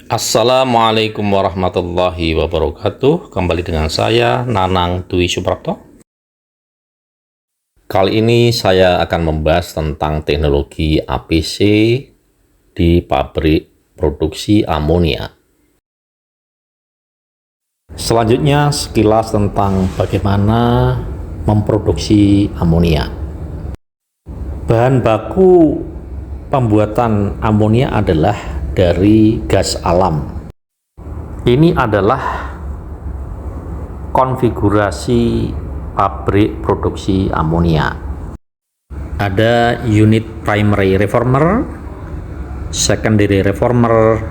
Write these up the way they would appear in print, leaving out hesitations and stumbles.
Assalamualaikum warahmatullahi wabarakatuh. Kembali dengan saya Nanang Dwi Suprapto. Kali ini saya akan membahas tentang teknologi APC di pabrik produksi amonia. Selanjutnya sekilas tentang bagaimana memproduksi amonia. Bahan baku pembuatan amonia adalah dari gas alam. Ini adalah konfigurasi pabrik produksi amonia. Ada unit primary reformer, secondary reformer,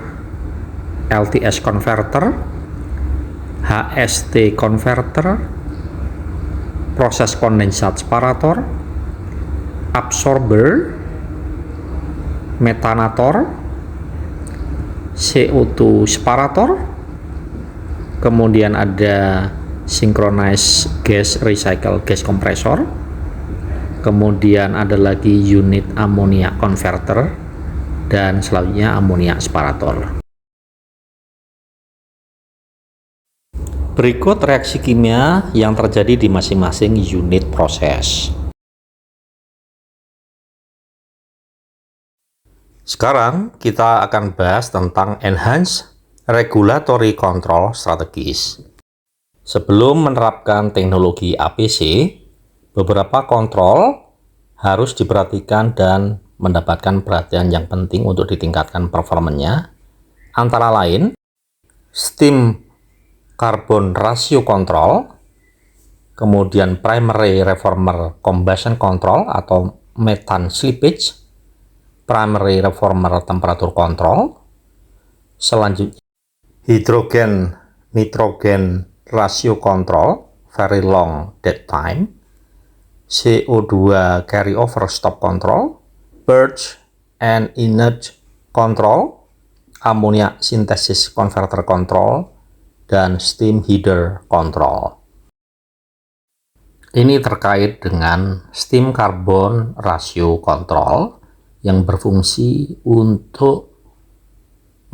LTS converter, HST converter, proses kondensat separator, absorber, metanator, CO2 separator, kemudian ada synchronized gas recycle gas compressor, kemudian ada lagi unit ammonia converter, dan selanjutnya ammonia separator. Berikut reaksi kimia yang terjadi di masing-masing unit proses. Sekarang kita akan bahas tentang Enhanced Regulatory Control Strategies. Sebelum menerapkan teknologi APC, beberapa kontrol harus diperhatikan dan mendapatkan perhatian yang penting untuk ditingkatkan performanya, antara lain steam carbon ratio control, kemudian primary reformer combustion control atau methane slippage, primary reformer temperature control, selanjutnya hidrogen nitrogen ratio control, very long dead time, CO2 carryover stop control, purge and inert control, ammonia synthesis converter control, dan steam heater control. Ini terkait dengan steam carbon ratio control yang berfungsi untuk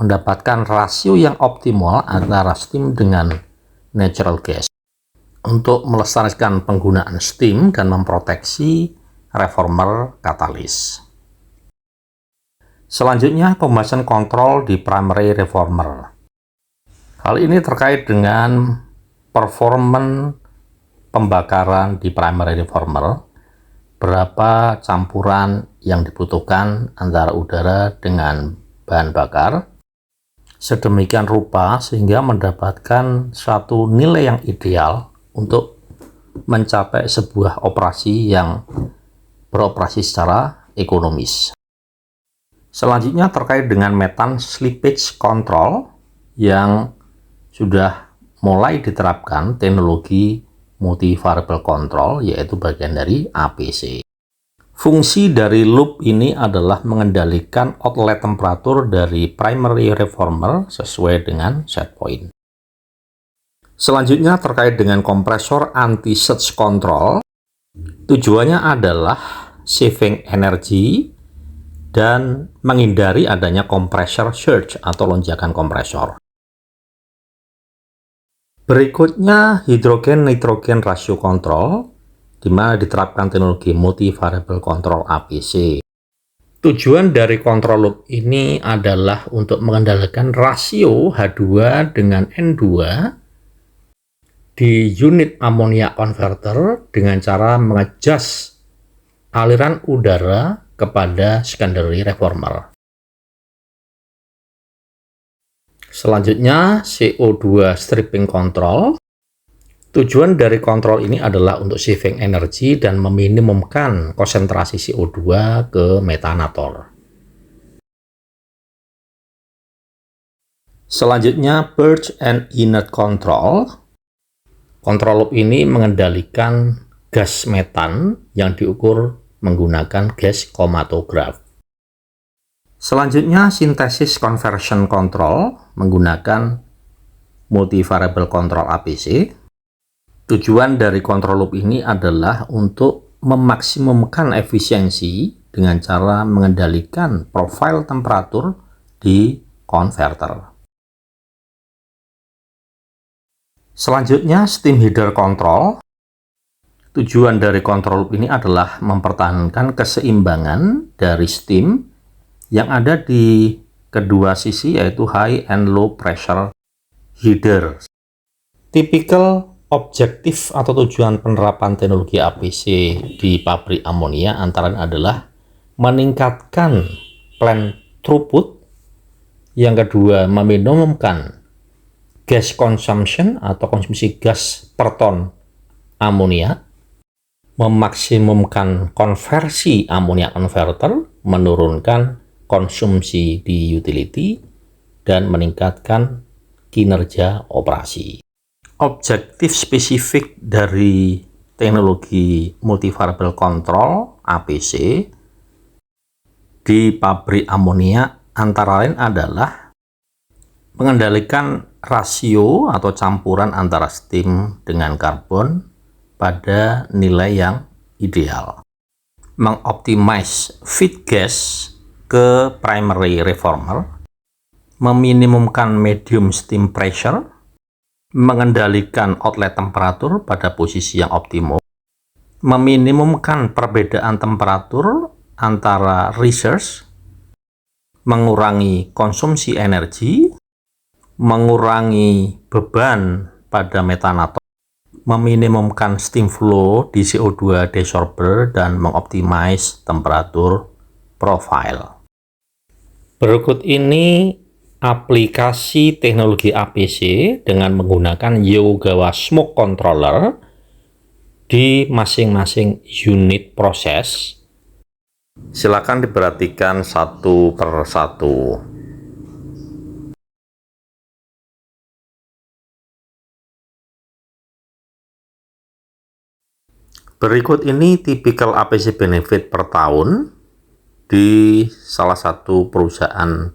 mendapatkan rasio yang optimal antara steam dengan natural gas untuk melestarikan penggunaan steam dan memproteksi reformer katalis. Selanjutnya, combustion control di primary reformer. Hal ini terkait dengan performa pembakaran di primary reformer, berapa campuran yang dibutuhkan antara udara dengan bahan bakar, sedemikian rupa sehingga mendapatkan suatu nilai yang ideal untuk mencapai sebuah operasi yang beroperasi secara ekonomis. Selanjutnya terkait dengan methane slippage control yang sudah mulai diterapkan teknologi multi-variable control, yaitu bagian dari APC. Fungsi dari loop ini adalah mengendalikan outlet temperatur dari primary reformer sesuai dengan set point. Selanjutnya terkait dengan kompresor anti-surge control, tujuannya adalah saving energy dan menghindari adanya compressor surge atau lonjakan kompresor. Berikutnya hidrogen nitrogen ratio control, di mana diterapkan teknologi multi-variable control APC. Tujuan dari control loop ini adalah untuk mengendalikan rasio H2 dengan N2 di unit ammonia converter dengan cara mengadjust aliran udara kepada secondary reformer. Selanjutnya, CO2 stripping control. Tujuan dari kontrol ini adalah untuk saving energi dan meminimumkan konsentrasi CO2 ke metanator. Selanjutnya, purge and inert control. Kontrol loop ini mengendalikan gas metan yang diukur menggunakan gas chromatograph. Selanjutnya, synthesis conversion control menggunakan multi-variable control APC. Tujuan dari control loop ini adalah untuk memaksimumkan efisiensi dengan cara mengendalikan profil temperatur di converter. Selanjutnya, steam header control. Tujuan dari control loop ini adalah mempertahankan keseimbangan dari steam yang ada di kedua sisi, yaitu high and low pressure header. Tipikal objektif atau tujuan penerapan teknologi APC di pabrik amonia antara lain adalah meningkatkan plant throughput, yang kedua meminimumkan gas consumption atau konsumsi gas per ton amonia, memaksimumkan konversi amonia converter, menurunkan konsumsi di utility, dan meningkatkan kinerja operasi. Objektif spesifik dari teknologi multivariable control APC di pabrik amonia antara lain adalah mengendalikan rasio atau campuran antara steam dengan karbon pada nilai yang ideal, mengoptimize feed gas ke primary reformer, meminimumkan medium steam pressure, mengendalikan outlet temperatur pada posisi yang optimum, meminimumkan perbedaan temperatur antara resource, mengurangi konsumsi energi, mengurangi beban pada metanator, meminimumkan steam flow di CO2 desorber, dan mengoptimize temperatur profile. Berikut ini aplikasi teknologi APC dengan menggunakan Yokogawa Smoke Controller di masing-masing unit proses. Silakan diperhatikan satu per satu. Berikut ini tipikal APC benefit per tahun di salah satu perusahaan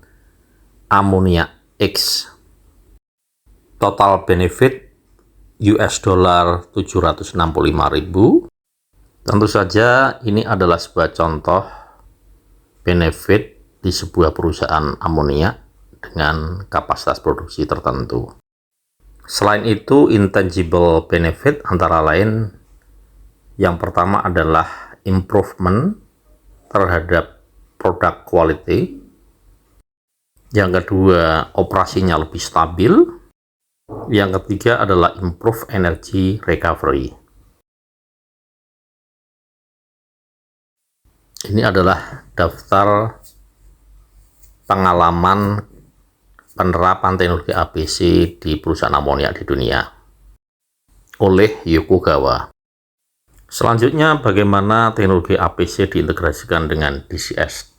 amonia X. Total benefit US dollar 765.000. Tentu saja ini adalah sebuah contoh benefit di sebuah perusahaan amonia dengan kapasitas produksi tertentu. Selain itu, intangible benefit antara lain yang pertama adalah improvement terhadap product quality. Yang kedua, operasinya lebih stabil. Yang ketiga adalah improve energy recovery. Ini adalah daftar pengalaman penerapan teknologi APC di perusahaan amonia di dunia oleh Yokogawa. Selanjutnya, bagaimana teknologi APC diintegrasikan dengan DCS.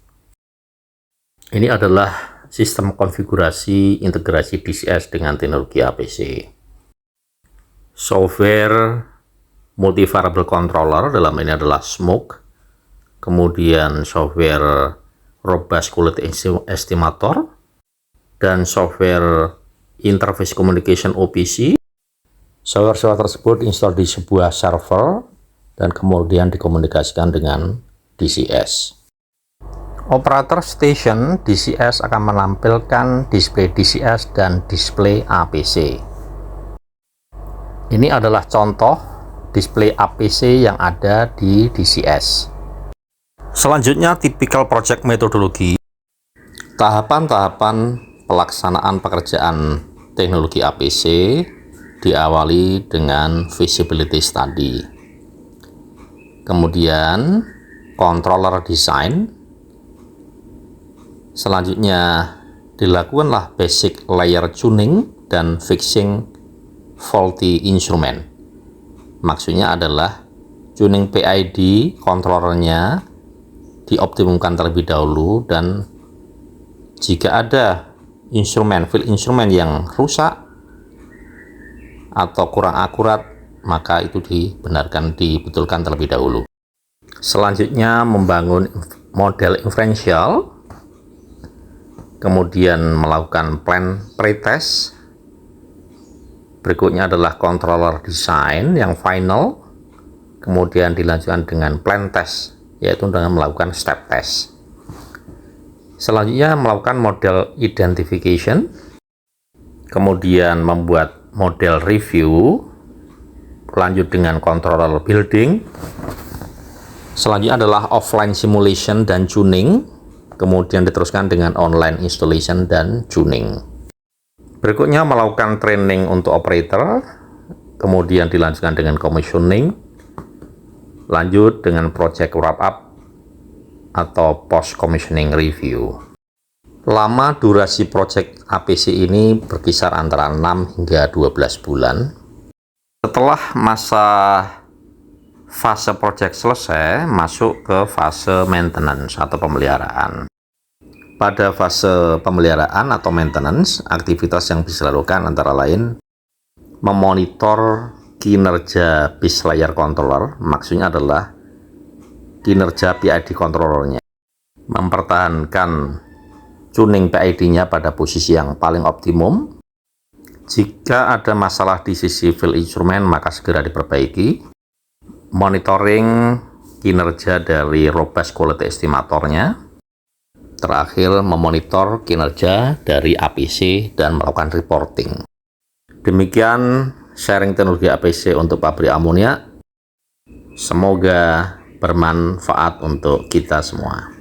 Ini adalah sistem konfigurasi integrasi DCS dengan teknologi APC. Software multivariable controller dalam ini adalah Smoke, kemudian software robust quality estimator, dan software interface communication OPC. Software tersebut install di sebuah server dan kemudian dikomunikasikan dengan DCS. Operator station DCS akan menampilkan display DCS dan display APC. Ini adalah contoh display APC yang ada di DCS. Selanjutnya, typical project methodology. Tahapan-tahapan pelaksanaan pekerjaan teknologi APC diawali dengan feasibility study. Kemudian controller design. Selanjutnya dilakukanlah basic layer tuning dan fixing faulty instrument. Maksudnya adalah tuning PID controllernya dioptimumkan terlebih dahulu, dan jika ada field instrument yang rusak atau kurang akurat, maka itu dibetulkan terlebih dahulu. Selanjutnya membangun model inferential, kemudian melakukan plan pretest. Berikutnya adalah controller design yang final, kemudian dilanjutkan dengan plan test, yaitu dengan melakukan step test. Selanjutnya melakukan model identification, kemudian membuat model review, lanjut dengan controller building. Selanjutnya adalah offline simulation dan tuning, kemudian diteruskan dengan online installation dan tuning. Berikutnya melakukan training untuk operator, kemudian dilanjutkan dengan commissioning, lanjut dengan project wrap up atau post commissioning review. Lama durasi project APC ini berkisar antara 6 hingga 12 bulan. Setelah masa fase project selesai, masuk ke fase maintenance atau pemeliharaan. Pada fase pemeliharaan atau maintenance, aktivitas yang bisa dilakukan antara lain memonitor kinerja bus layer controller, maksudnya adalah kinerja PID controllernya, mempertahankan tuning PID-nya pada posisi yang paling optimum. Jika ada masalah di sisi field instrument, maka segera diperbaiki. Monitoring kinerja dari robust quality estimatornya. Terakhir, memonitor kinerja dari APC dan melakukan reporting. Demikian sharing teknologi APC untuk pabrik amonia. Semoga bermanfaat untuk kita semua.